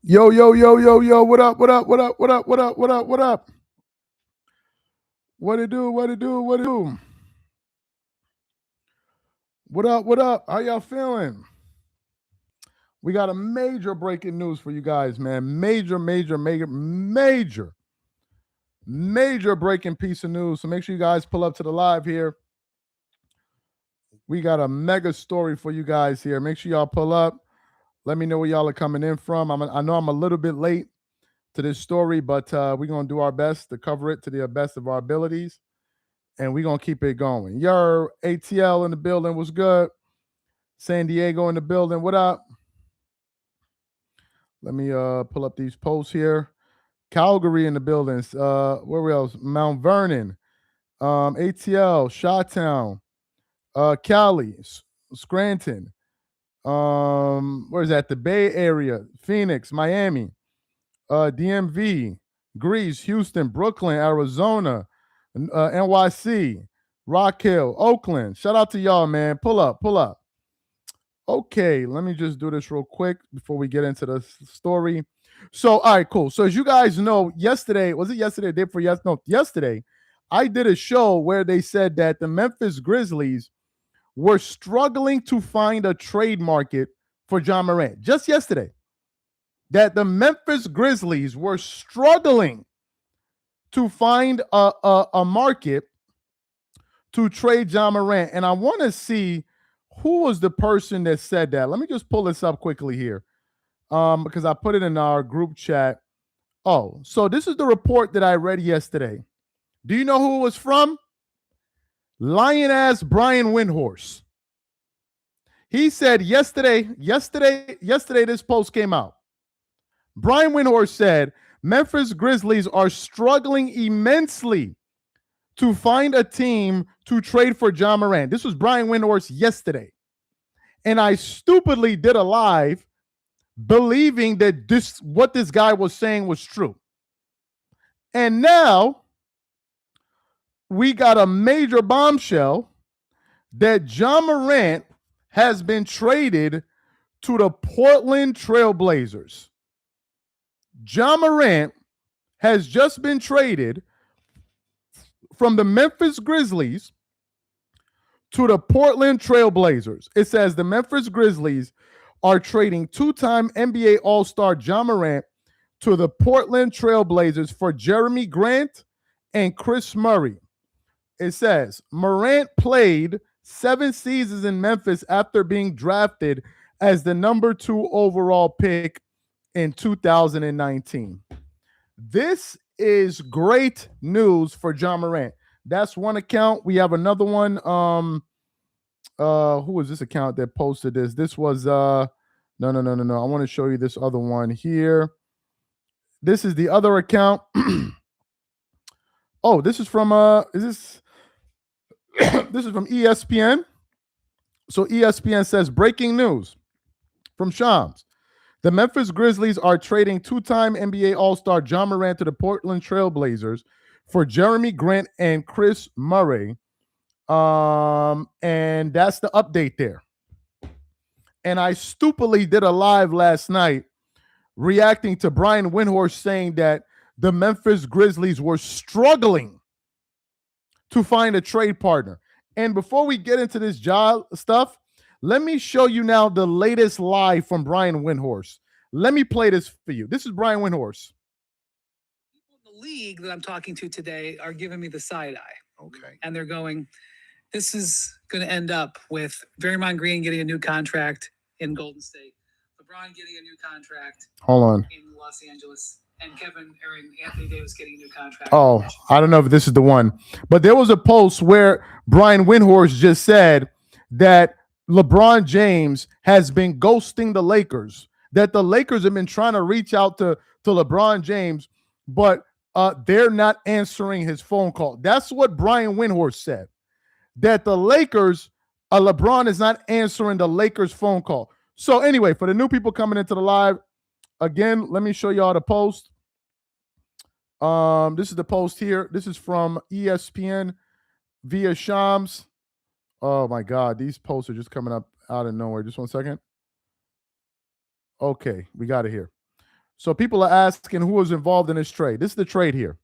Yo, yo, yo, yo, yo, what up, what up, what up, what up, what up, what up, what up? What it do, what it do, what it do? What up, what up? How y'all feeling? We got a major breaking news for you guys, man. Major breaking piece of news. So make sure you guys pull up to the live here. We got a mega story for you guys here. Make sure y'all pull up. Let me know where y'all are coming in from. I know I'm a little bit late to this story, but we're going to do our best to cover it to the best of our abilities. And we're going to keep it going. Your ATL in the building was good. San Diego in the building. What up? Let me pull up these posts here. Calgary in the buildings. Where else? Mount Vernon, ATL, Shawtown, Cali, Scranton. Where's that? The Bay Area, Phoenix, Miami, DMV, Greece, Houston, Brooklyn, Arizona, NYC, Rock Hill, Oakland. Shout out to y'all, man. Pull up, pull up. Okay, let me just do this real quick before we get into the story. So, all right, cool. So, as you guys know, yesterday, was it yesterday? Day before yesterday? No, yesterday, I did a show where they said that the Memphis Grizzlies were struggling to find a trade market for John Morant. Just yesterday, that the Memphis Grizzlies were struggling to find a market to trade John Morant. And I want to see who was the person that said that. Let me just pull this up quickly here because I put it in our group chat. Oh, so this is the report that I read yesterday. Do you know who it was from? Lion ass Brian Windhorse. He said yesterday, this post came out. Brian Windhorse said Memphis Grizzlies are struggling immensely to find a team to trade for John Morant. This was Brian Windhorse yesterday. And I stupidly did a live believing that what this guy was saying was true. And now we got a major bombshell that John Morant has been traded to the Portland Trailblazers. John Morant has just been traded from the Memphis Grizzlies to the Portland Trailblazers. It says the Memphis Grizzlies are trading two-time NBA All-Star John Morant to the Portland Trailblazers for Jeremy Grant and Chris Murray. It says Morant played 7 seasons in Memphis after being drafted as the number 2 overall pick in 2019. This is great news for John Morant. That's one account. We have another one. Who was this account that posted this? This was no. I want to show you this other one here. This is the other account. Oh, this is from this is from ESPN. So ESPN says breaking news from Shams. The Memphis Grizzlies are trading two-time NBA All-Star John Morant to the Portland Trailblazers for Jeremy Grant and Chris Murray. And that's the update there. And I stupidly did a live last night reacting to Brian Windhorse saying that the Memphis Grizzlies were struggling to find a trade partner. And before we get into this job stuff, let me show you now the latest live from Brian Windhorse. Let me play this for you. This is Brian Windhorse. People in the league that I'm talking to today are giving me the side eye. Okay. And they're going, this is going to end up with Draymond Green getting a new contract in Golden State, LeBron getting a new contract in Los Angeles, and Anthony Davis getting a new contract. Oh, I don't know if this is the one, but there was a post where Brian Windhorse just said that LeBron James has been ghosting the Lakers, that the Lakers have been trying to reach out to LeBron James, but they're not answering his phone call. That's what Brian Windhorse said, that the Lakers, LeBron is not answering the Lakers phone call. So anyway, for the new people coming into the live, again, let me show y'all the post. This is the post here. This is from ESPN via Shams. Oh my God, these posts are just coming up out of nowhere. Just one second. Okay, we got it here. So people are asking who was involved in this trade. This is the trade here.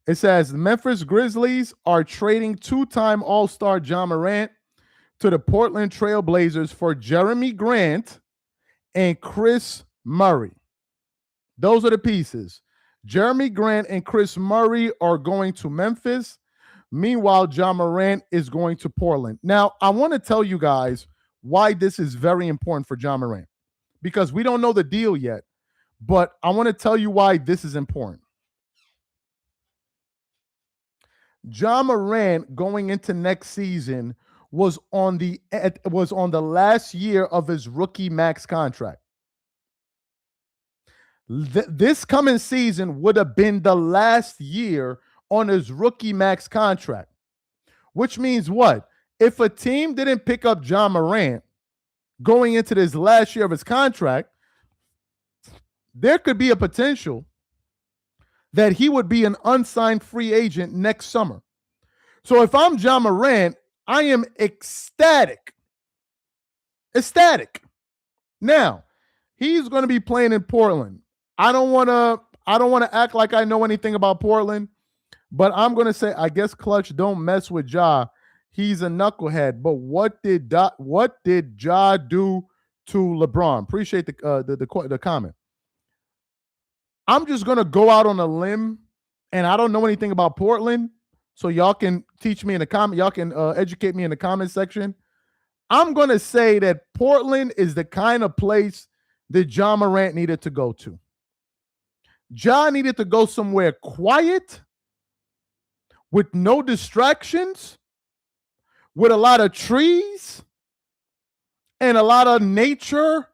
It says Memphis Grizzlies are trading two-time All-Star Ja Morant to the Portland Trail Blazers for Jeremy Grant and Chris Murray. Those are the pieces. Jeremy Grant and Chris Murray are going to Memphis. Meanwhile, Ja Morant is going to Portland. Now, I want to tell you guys why this is very important for Ja Morant, because we don't know the deal yet, but I want to tell you why this is important. Ja Morant going into next season was on the last year of his rookie max contract. This coming season would have been the last year on his rookie max contract, which means what? If a team didn't pick up Ja Morant going into this last year of his contract, there could be a potential that he would be an unsigned free agent next summer. So if I'm Ja Morant, I am ecstatic. Ecstatic. Now, he's going to be playing in Portland. I don't want to act like I know anything about Portland, but I'm going to say I guess Clutch don't mess with Ja. He's a knucklehead. But what did Ja do to LeBron? Appreciate the comment. I'm just going to go out on a limb, and I don't know anything about Portland, so y'all can teach me in the comment. Y'all can educate me in the comment section. I'm going to say that Portland is the kind of place that Ja Morant needed to go to. Ja needed to go somewhere quiet, with no distractions, with a lot of trees and a lot of nature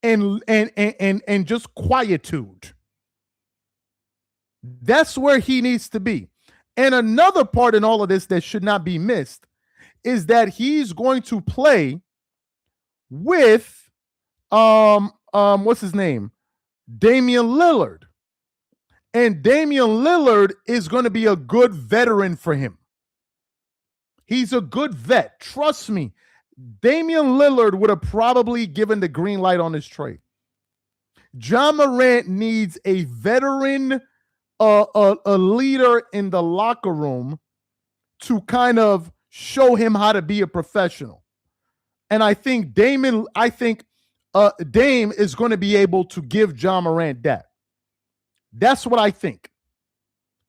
and just quietude. That's where he needs to be. And another part in all of this that should not be missed is that he's going to play with what's his name? Damian Lillard. And Damian Lillard is going to be a good veteran for him. He's a good vet. Trust me. Damian Lillard would have probably given the green light on this trade. Ja Morant needs a veteran, a leader in the locker room to kind of show him how to be a professional. And I think Dame is going to be able to give Ja Morant that. That's what I think.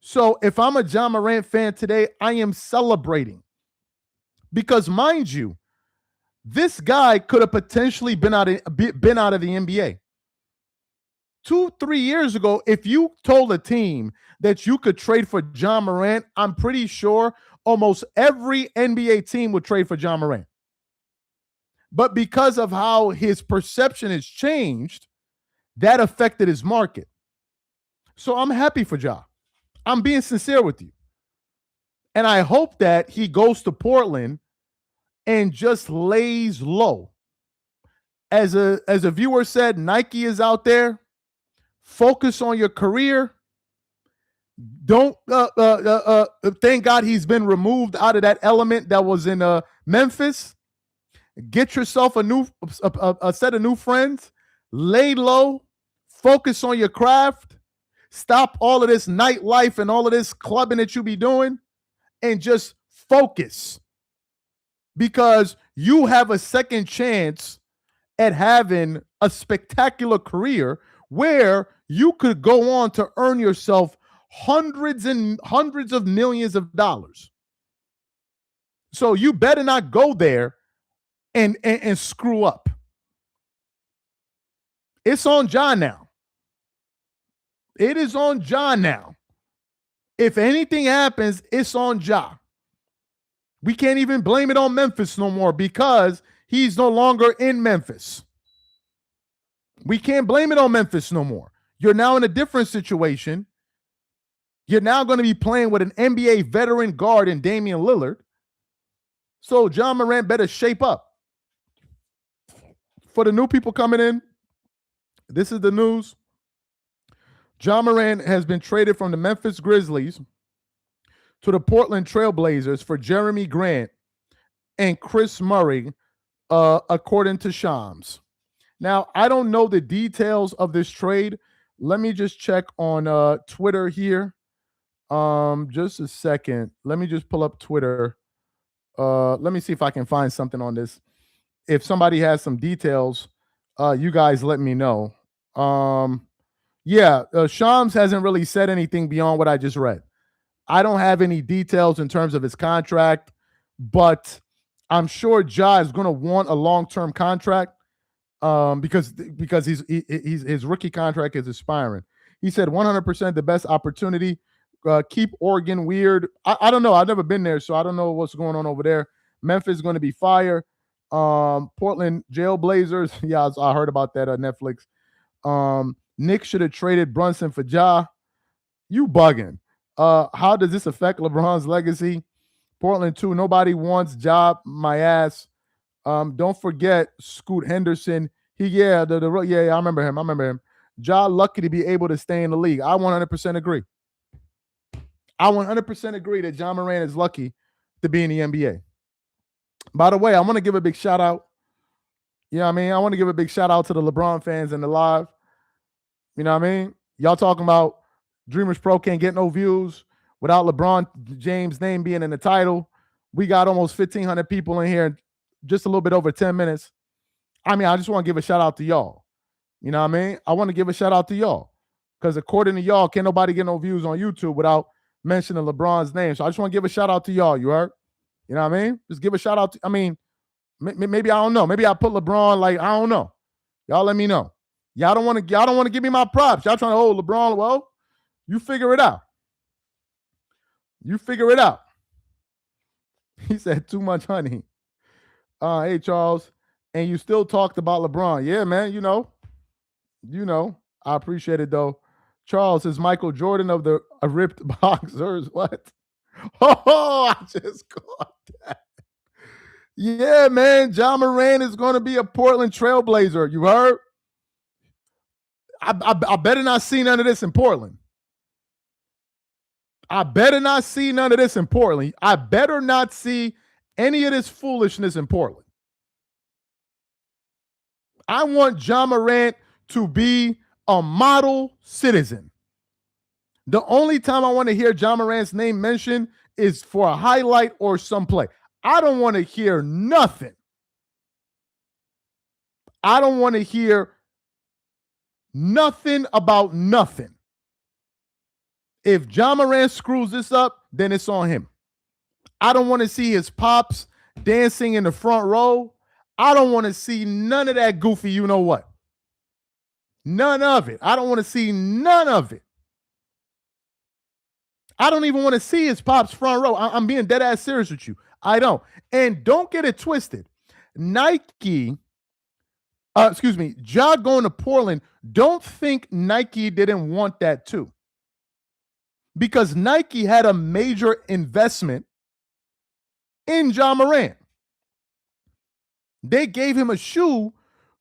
So if I'm a Ja Morant fan today, I am celebrating. Because mind you, this guy could have potentially been out of the NBA. 2-3 years ago, if you told a team that you could trade for Ja Morant, I'm pretty sure almost every NBA team would trade for Ja Morant. But because of how his perception has changed, that affected his market. So I'm happy for Ja. I'm being sincere with you. And I hope that he goes to Portland and just lays low. As a viewer said, Nike is out there. Focus on your career. Don't thank God he's been removed out of that element that was in Memphis. Get yourself a set of new friends. Lay low. Focus on your craft. Stop all of this nightlife and all of this clubbing that you be doing, and just focus, because you have a second chance at having a spectacular career where you could go on to earn yourself hundreds and hundreds of millions of dollars. So you better not go there and screw up. It's on Ja now. It is on Ja now. If anything happens, it's on Ja. We can't even blame it on Memphis no more because he's no longer in Memphis. We can't blame it on Memphis no more. You're now in a different situation. You're now going to be playing with an NBA veteran guard in Damian Lillard. So Ja Morant better shape up. For the new people coming in, this is the news. Ja Morant has been traded from the Memphis Grizzlies to the Portland Trail Blazers for Jeremy Grant and Chris Murray, according to Shams. Now, I don't know the details of this trade. Let me just check on Twitter here. Just a second. Let me just pull up Twitter. Let me see if I can find something on this. If somebody has some details, you guys let me know. Yeah, Shams hasn't really said anything beyond what I just read. I don't have any details in terms of his contract, but I'm sure Ja is going to want a long-term contract because he's his rookie contract is expiring. He said 100% the best opportunity. Keep Oregon weird. I don't know. I've never been there, so I don't know what's going on over there. Memphis is going to be fire. Portland Jailblazers. Yeah, I heard about that on Netflix. Nick should have traded Brunson for Ja. You bugging. How does this affect LeBron's legacy? Portland too. Nobody wants Ja. My ass. Don't forget Scoot Henderson. Yeah, I remember him. Ja lucky to be able to stay in the league. I 100% agree. I 100% agree that Ja Morant is lucky to be in the NBA. By the way, I want to give a big shout out. You know what I mean? I want to give a big shout out to the LeBron fans in the live. You know what I mean? Y'all talking about Dreamers Pro can't get no views without LeBron James' name being in the title. We got almost 1,500 people in here in just a little bit over 10 minutes. I mean, I just want to give a shout out to y'all. You know what I mean? I want to give a shout out to y'all because according to y'all, can't nobody get no views on YouTube without mentioning LeBron's name. So I just want to give a shout out to y'all. You heard? You know what I mean? Just give a shout out. I mean, maybe I don't know. Maybe I put LeBron like I don't know. Y'all let me know. Y'all don't want to give me my props. Y'all trying to hold LeBron. Well, you figure it out. You figure it out. He said too much honey. Hey Charles, and you still talked about LeBron. Yeah, man. You know. I appreciate it though. Charles is Michael Jordan of the ripped boxers. What? Oh, I just caught that. Yeah, man. Ja Morant is going to be a Portland Trailblazer. You heard? I better not see none of this in Portland. I better not see none of this in Portland. I better not see any of this foolishness in Portland. I want Ja Morant to be a model citizen. The only time I want to hear Ja Morant's name mentioned is for a highlight or some play. I don't want to hear nothing. I don't want to hear nothing about nothing. If Ja Morant screws this up, then it's on him. I don't want to see his pops dancing in the front row. I don't want to see none of that goofy, you know what? None of it. I don't want to see none of it. I don't even want to see his pops front row. I'm being dead ass serious with you. I don't. And don't get it twisted. Nike, Ja going to Portland, don't think Nike didn't want that too. Because Nike had a major investment in Ja Morant. They gave him a shoe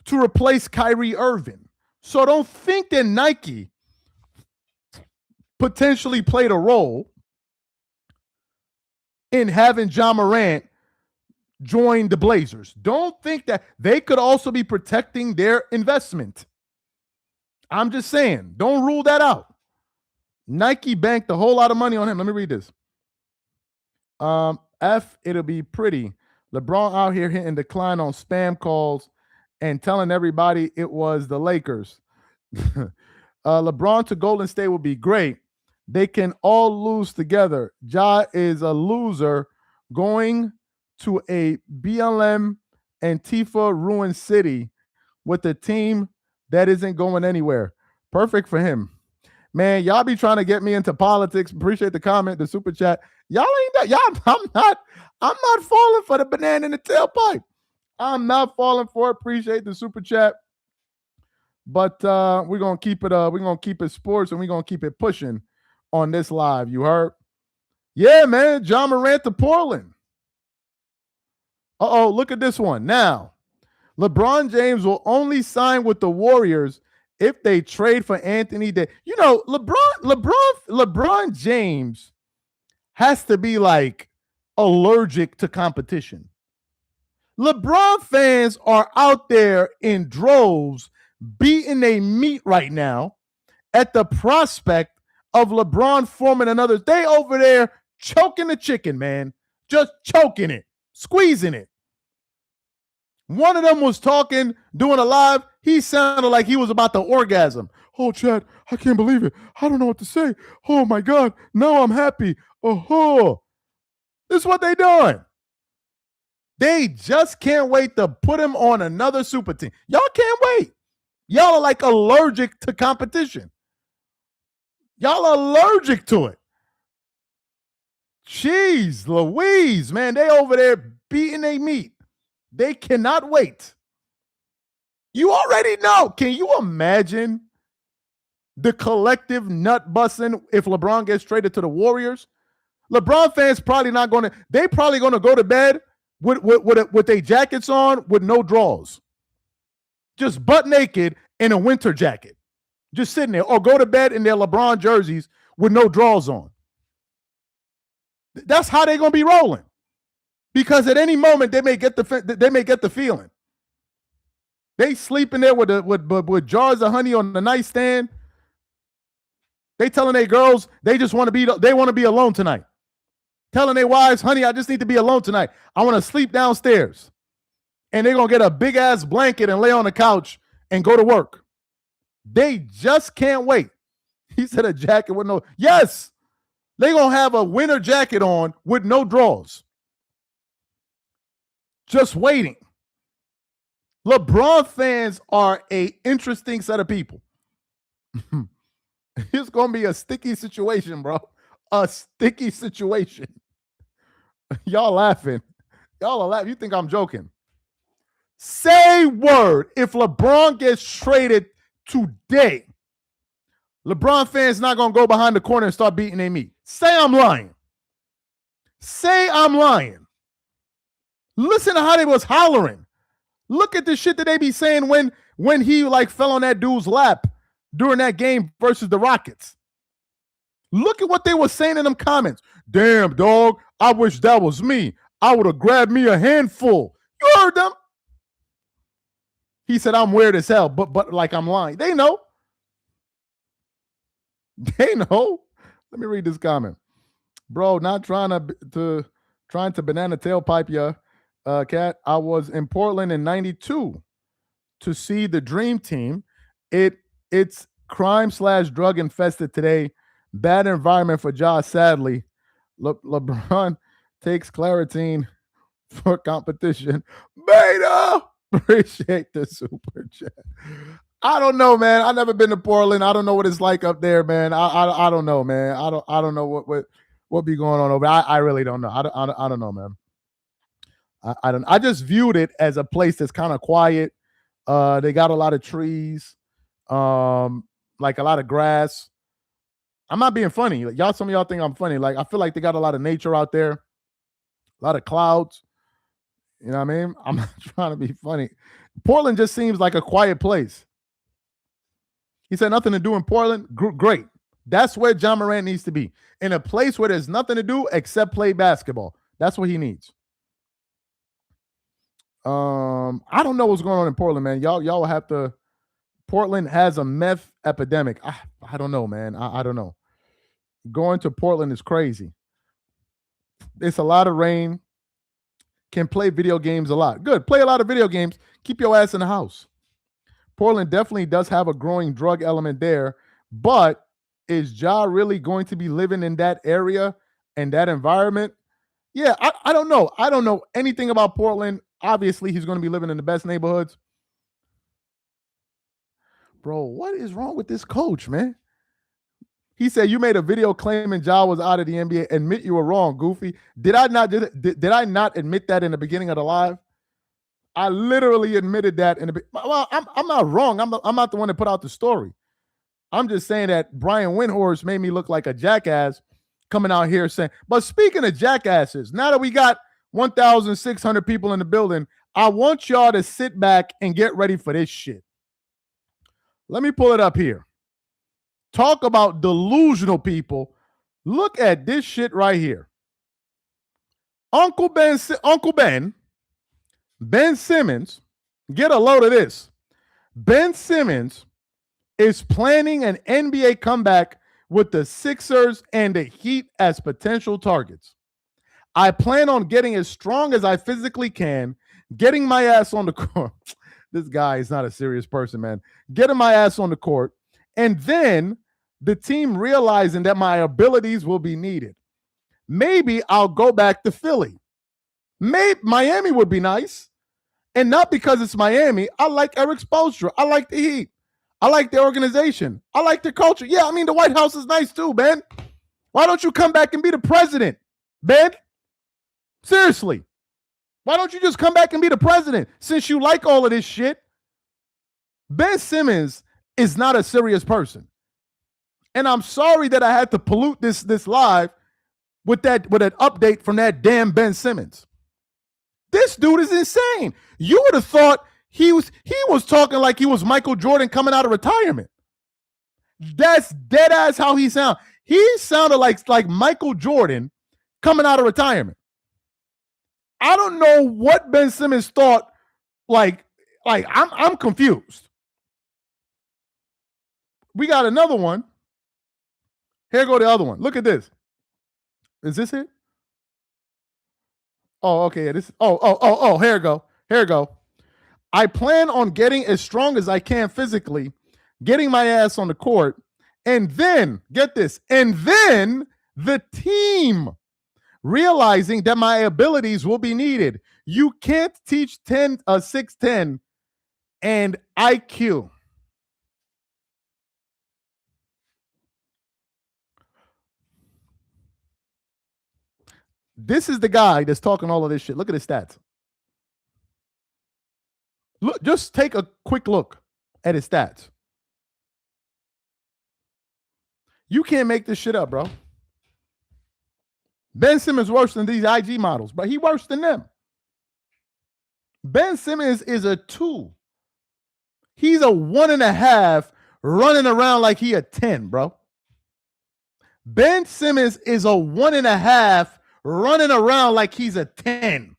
to replace Kyrie Irving. So don't think that Nike potentially played a role in having Ja Morant join the Blazers. Don't think that they could also be protecting their investment. I'm just saying, don't rule that out. Nike banked a whole lot of money on him. Let me read this. It'll be pretty. LeBron out here hitting decline on spam calls and telling everybody it was the Lakers. LeBron to Golden State would be great. They can all lose together. Ja is a loser going to a BLM Antifa ruined city with a team that isn't going anywhere. Perfect for him. Man, y'all be trying to get me into politics. Appreciate the comment, the super chat. Y'all ain't that. Y'all, I'm not falling for the banana in the tailpipe. I'm not falling for it. Appreciate the super chat. But we're gonna keep it we're gonna keep it sports and we're gonna keep it pushing on this live. You heard? Yeah, man. Ja Morant to Portland. Look at this one. Now, LeBron James will only sign with the Warriors if they trade for Anthony Davis. You know, LeBron James has to be like allergic to competition. LeBron fans are out there in droves beating a meat right now at the prospect of LeBron forming another. They over there choking the chicken, man. Just choking it, squeezing it. One of them was talking, doing a live. He sounded like he was about to orgasm. Oh, Chad, I can't believe it. I don't know what to say. Oh, my God. Now I'm happy. Oh, this is what they doing. They just can't wait to put him on another super team. Y'all can't wait. Y'all are like allergic to competition. Y'all are allergic to it. Jeez Louise, man. They over there beating their meat. They cannot wait. You already know. Can you imagine the collective nut busting if LeBron gets traded to the Warriors? LeBron fans probably not going to. They probably going to go to bed with their jackets on with no drawers, just butt naked in a winter jacket, just sitting there, or go to bed in their LeBron jerseys with no drawers on. That's how they're going to be rolling, because at any moment they may get the feeling. They sleeping there with jars of honey on the nightstand. They telling their girls they want to be alone tonight. Telling their wives, honey, I just need to be alone tonight. I want to sleep downstairs. And they're going to get a big ass blanket and lay on the couch and go to work. They just can't wait. He said a jacket with no. Yes, they're going to have a winter jacket on with no drawers. Just waiting. LeBron fans are an interesting set of people. It's going to be a sticky situation, bro. A sticky situation. Y'all laughing. Y'all are laughing. You think I'm joking. Say word. If LeBron gets traded today, LeBron fans not going to go behind the corner and start beating their meat. Say I'm lying. Say I'm lying. Listen to how they was hollering. Look at the shit that they be saying when he like fell on that dude's lap during that game versus the Rockets. Look at what they were saying in them comments. Damn, dog, I wish that was me. I would have grabbed me a handful. You heard them. He said, I'm weird as hell, but like I'm lying. They know. They know. Let me read this comment. Bro, not trying to banana tailpipe ya, Cat. I was in Portland in 92 to see the Dream Team. It's crime/drug infested today. Bad environment for Josh, sadly. LeBron takes Claritine for competition. Beta! Appreciate the super chat. I don't know, man. I've never been to Portland. I don't know what it's like up there, man. I don't know, man. I don't know what be going on over there. I really don't know. I don't know, man. I don't. I just viewed it as a place that's kind of quiet. They got a lot of trees, like a lot of grass. I'm not being funny. Like, some of y'all think I'm funny. Like, I feel like they got a lot of nature out there, a lot of clouds. You know what I mean? I'm not trying to be funny. Portland just seems like a quiet place. He said nothing to do in Portland. Great. That's where John Morant needs to be. In a place where there's nothing to do except play basketball. That's what he needs. I don't know what's going on in Portland, man. Y'all will have to. Portland has a meth epidemic. I don't know, man. I don't know. Going to Portland is crazy. It's a lot of rain. Can play video games a lot. Good. Play a lot of video games. Keep your ass in the house. Portland definitely does have a growing drug element there, but is Ja really going to be living in that area and that environment? Yeah, I don't know. I don't know anything about Portland. Obviously, he's going to be living in the best neighborhoods. Bro, what is wrong with this coach, man? He said, you made a video claiming Ja was out of the NBA. Admit you were wrong, Goofy. Did I not admit that in the beginning of the live? I literally admitted that well, I'm not wrong. I'm not the one that put out the story. I'm just saying that Brian Windhorst made me look like a jackass coming out here saying, but speaking of jackasses, now that we got 1,600 people in the building, I want y'all to sit back and get ready for this shit. Let me pull it up here. Talk about delusional people. Look at this shit right here. Uncle Ben Ben Simmons, get a load of this. Ben Simmons is planning an NBA comeback with the Sixers and the Heat as potential targets. I plan on getting as strong as I physically can, getting my ass on the court. This guy is not a serious person, man. Getting my ass on the court, and then the team realizing that my abilities will be needed. Maybe I'll go back to Philly. Maybe Miami would be nice. And not because it's Miami. I like Eric Spoelstra. I like the Heat. I like the organization. I like the culture. Yeah, I mean, the White House is nice too, Ben. Why don't you come back and be the president, Ben? Seriously. Why don't you just come back and be the president since you like all of this shit? Ben Simmons is not a serious person. And I'm sorry that I had to pollute this live with an update from that damn Ben Simmons. This dude is insane. You would have thought he was talking like he was Michael Jordan coming out of retirement. That's dead ass how he sounded. He sounded like Michael Jordan coming out of retirement. I don't know what Ben Simmons thought. Like I'm confused. We got another one. Here go the other one. Look at this. Is this it? Oh, okay. Yeah, this. Oh. Here we go. Here we go. I plan on getting as strong as I can physically, getting my ass on the court, and then get this. And then the team realizing that my abilities will be needed. You can't teach 6'10" and IQ. This is the guy that's talking all of this shit. Look at his stats. Look, just take a quick look at his stats. You can't make this shit up, bro. Ben Simmons worse than these IG models, but he worse than them. Ben Simmons is a 2. He's a 1.5 running around like he a 10, bro. Ben Simmons is a 1.5 running around like he's a 10.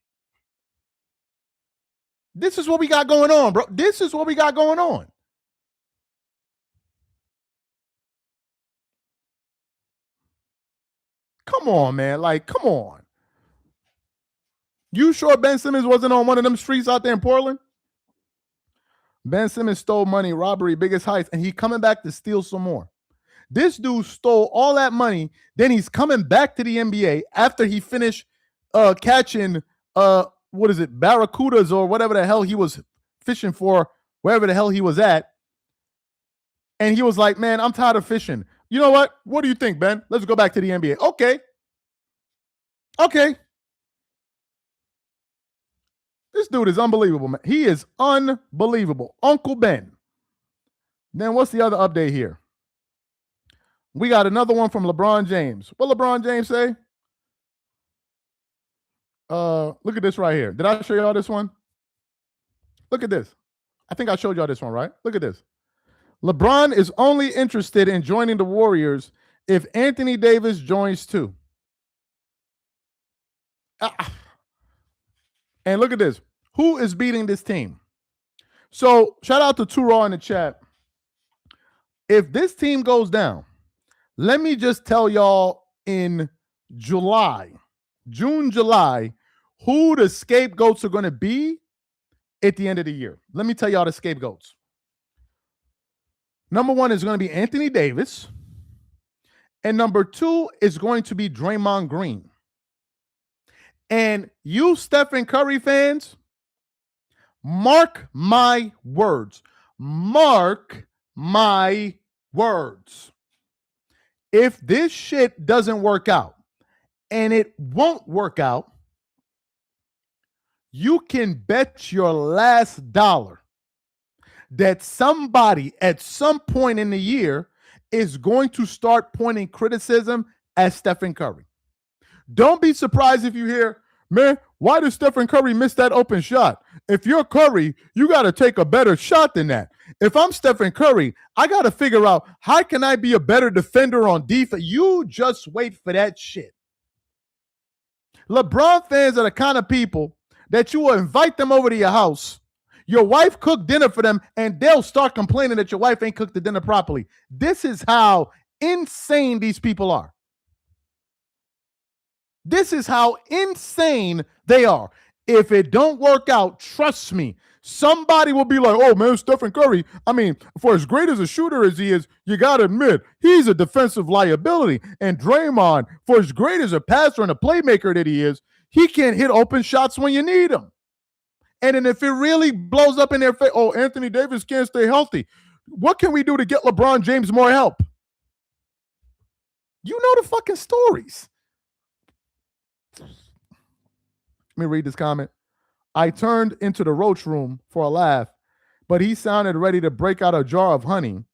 This is what we got going on, bro. This is what we got going on. Come on, man. Like, come on. You sure Ben Simmons wasn't on one of them streets out there in Portland? Ben Simmons stole money, robbery, biggest heights, and he coming back to steal some more. This dude stole all that money. Then he's coming back to the NBA after he finished catching barracudas or whatever the hell he was fishing for, wherever the hell he was at. And he was like, man, I'm tired of fishing. You know what? What do you think, Ben? Let's go back to the NBA. Okay. This dude is unbelievable, man. He is unbelievable. Uncle Ben. Then what's the other update here? We got another one from LeBron James. What LeBron James say? Look at this right here. Did I show y'all this one? Look at this. I think I showed y'all this one, right? Look at this. LeBron is only interested in joining the Warriors if Anthony Davis joins too. And look at this. Who is beating this team? So shout out to Two Raw in the chat. If this team goes down, let me just tell y'all in June, July, who the scapegoats are going to be at the end of the year. Let me tell y'all the scapegoats. Number 1 is going to be Anthony Davis. And number 2 is going to be Draymond Green. And you Stephen Curry fans, mark my words. Mark my words. If this shit doesn't work out, and it won't work out, you can bet your last dollar that somebody at some point in the year is going to start pointing criticism at Stephen Curry. Don't be surprised if you hear, man, why did Stephen Curry miss that open shot? If you're Curry, you got to take a better shot than that. If I'm Stephen Curry, I got to figure out how can I be a better defender on defense? You just wait for that shit. LeBron fans are the kind of people that you will invite them over to your house. Your wife cooked dinner for them, and they'll start complaining that your wife ain't cooked the dinner properly. This is how insane these people are. This is how insane they are. If it don't work out, trust me, somebody will be like, oh, man, Stephen Curry, I mean, for as great as a shooter as he is, you got to admit, he's a defensive liability. And Draymond, for as great as a passer and a playmaker that he is, he can't hit open shots when you need him. And then if it really blows up in their face, oh, Anthony Davis can't stay healthy. What can we do to get LeBron James more help? You know the fucking stories. Let me read this comment. I turned into the roach room for a laugh, but he sounded ready to break out a jar of honey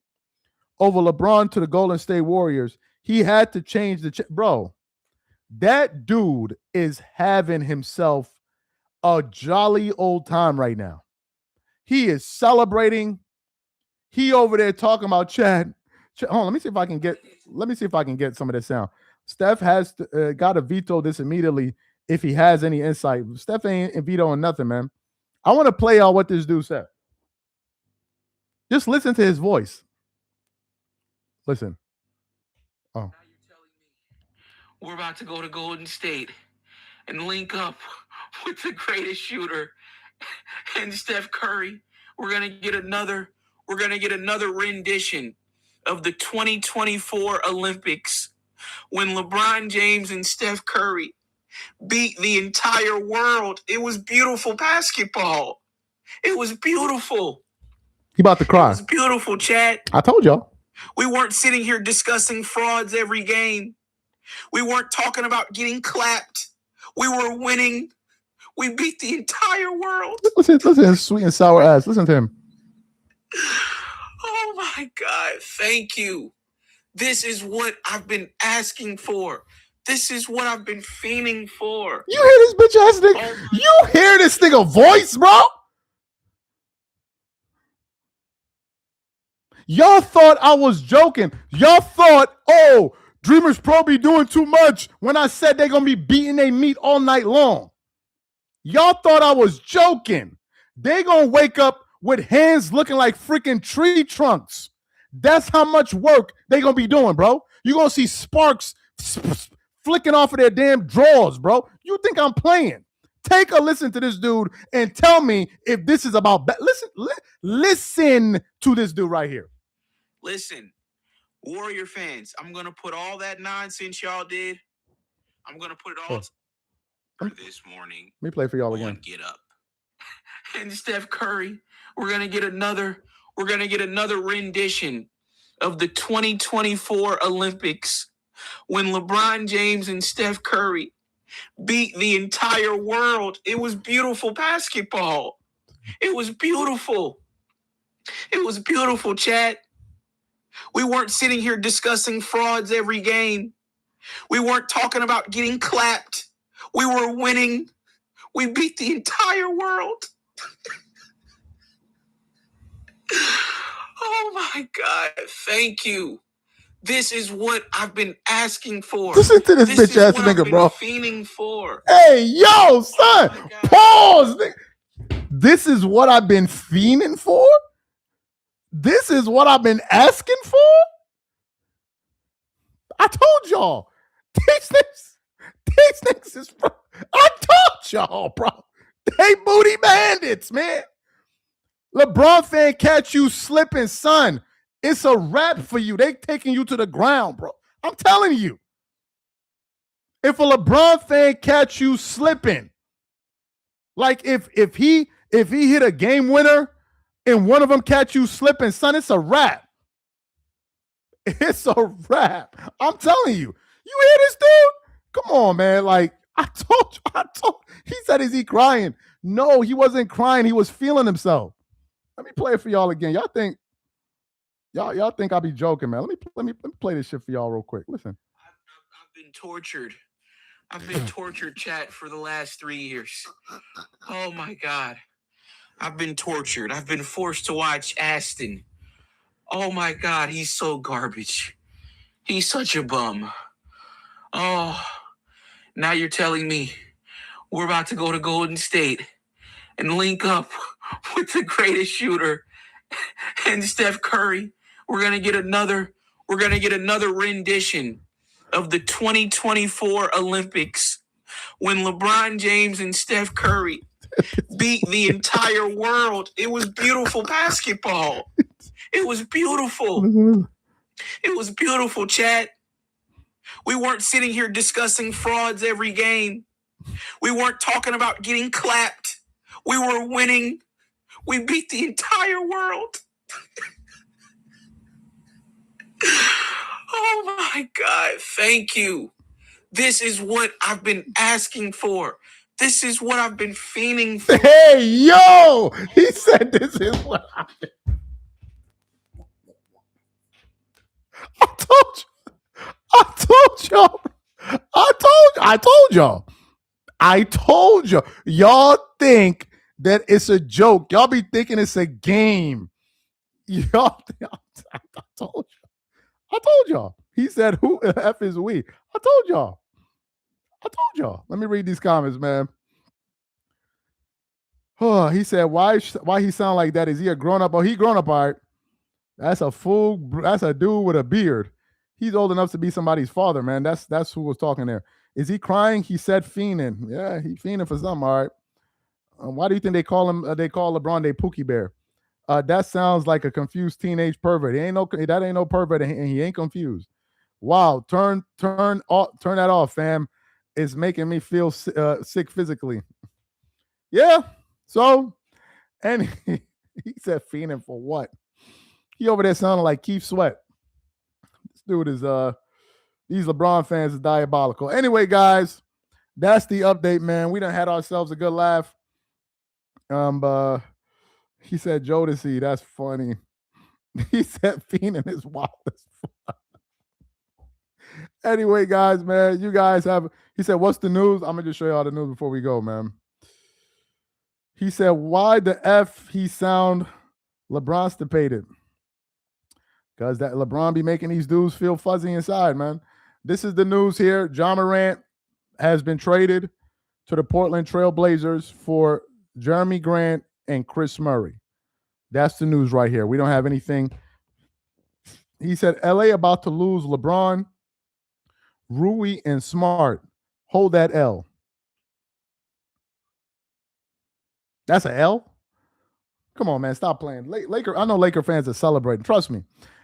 over LeBron to the Golden State Warriors. He had to change the bro. That dude is having himself a jolly old time right now. He is celebrating. He over there talking about Chad. Hold on, let me see if I can get some of this sound. Steph has got to veto this immediately if he has any insight. Steph ain't vetoing nothing, man. I want to play y'all what this dude said. Just listen to his voice. Listen. Oh. Now you're telling me we're about to go to Golden State and link up with the greatest shooter and Steph Curry. We're gonna get another rendition of the 2024 Olympics when LeBron James and Steph Curry beat the entire world. It was beautiful basketball. It was beautiful. He about to cry. It was beautiful, Chad. I told y'all. We weren't sitting here discussing frauds every game. We weren't talking about getting clapped. We were winning. We beat the entire world. Listen to his sweet and sour ass. Listen to him. Oh my God. Thank you. This is what I've been asking for. This is what I've been fiending for. You hear this bitch ass nigga? Oh, you hear this nigga voice, bro? Y'all thought I was joking. Y'all thought, oh, Dreamers Pro be doing too much when I said they're going to be beating their meat all night long. Y'all thought I was joking. They going to wake up with hands looking like freaking tree trunks. That's how much work they going to be doing, bro. You're going to see sparks flicking off of their damn drawers, bro. You think I'm playing? Take a listen to this dude and tell me if this is about listen to this dude right here. Listen, Warrior fans, I'm going to put all that nonsense y'all did. I'm going to put it all for this morning. Let me play for y'all again. Get up. And Steph Curry, we're going to get another rendition of the 2024 Olympics when LeBron James and Steph Curry beat the entire world. It was beautiful basketball. It was beautiful. It was beautiful, Chad. We weren't sitting here discussing frauds every game. We weren't talking about getting clapped. We were winning. We beat the entire world. Oh my God. Thank you. This is what I've been asking for. Listen to this bitch ass nigga, bro. Fiending for. Hey, yo, son. Pause. This is what I've been fiending for? This is what I've been asking for? I told y'all. These niggas is, bro. I told y'all, bro. They booty bandits, man. LeBron fan catch you slipping, son. It's a wrap for you. They taking you to the ground, bro. I'm telling you. If a LeBron fan catch you slipping, like if he hit a game winner and one of them catch you slipping, son, it's a wrap. It's a wrap. I'm telling you. You hear this dude? Come on, man. Like, I told you. He said, is he crying? No, he wasn't crying. He was feeling himself. Let me play it for y'all again. Y'all think I'll be joking, man. Let me play this shit for y'all real quick. Listen. I've been tortured. I've been tortured, chat, for the last 3 years. Oh my God. I've been tortured. I've been forced to watch Aston. Oh my God, he's so garbage. He's such a bum. Oh, now you're telling me we're about to go to Golden State and link up with the greatest shooter and Steph Curry. We're gonna get another rendition of the 2024 Olympics when LeBron James and Steph Curry beat the entire world. It was beautiful basketball. It was beautiful. It was beautiful, chat. We weren't sitting here discussing frauds every game. We weren't talking about getting clapped. We were winning. We beat the entire world. Oh my God, thank you. This is what I've been asking for. This is what I've been fiending for. Hey, yo! He said this is what I've been. I told y'all. Y'all think that it's a joke. Y'all be thinking it's a game. Y'all, I told y'all. He said, "Who the F is we?" I told y'all. Let me read these comments, man. Oh, he said, "Why he sound like that? Is he a grown up? Oh, he grown up, all right. That's a fool. That's a dude with a beard. He's old enough to be somebody's father, man. That's who was talking there. Is he crying? He said fiending. Yeah, he fiending for something, all right. Why do you think they call him? They call LeBron the Pookie Bear. That sounds like a confused teenage pervert. That ain't no pervert, and he ain't confused. Wow, turn that off, fam. It's making me feel sick physically. Yeah. So, and he said fiending for what? He over there sounding like Keith Sweat. This dude is these LeBron fans is diabolical. Anyway, guys, that's the update, man. We done had ourselves a good laugh. He said Jodeci. That's funny. He said fiending is wild as fuck. Anyway, guys, man, you guys have. He said, "What's the news?" I'm gonna just show you all the news before we go, man. He said, "Why the F he sound LeBron-stipated?" Because that LeBron be making these dudes feel fuzzy inside, man. This is the news here. Ja Morant has been traded to the Portland Trail Blazers for Jeremy Grant and Chris Murray. That's the news right here. We don't have anything. He said, LA about to lose LeBron, Rui, and Smart. Hold that L. That's an L? Come on, man. Stop playing. I know Laker fans are celebrating. Trust me.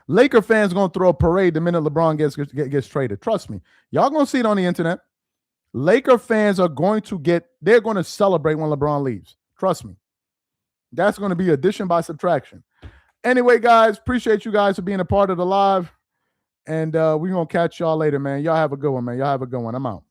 Laker fans going to throw a parade the minute LeBron gets traded. Trust me. Y'all going to see it on the internet. Laker fans are they're going to celebrate when LeBron leaves. Trust me. That's going to be addition by subtraction. Anyway, guys, appreciate you guys for being a part of the live. And we're going to catch y'all later, man. Y'all have a good one, man. Y'all have a good one. I'm out.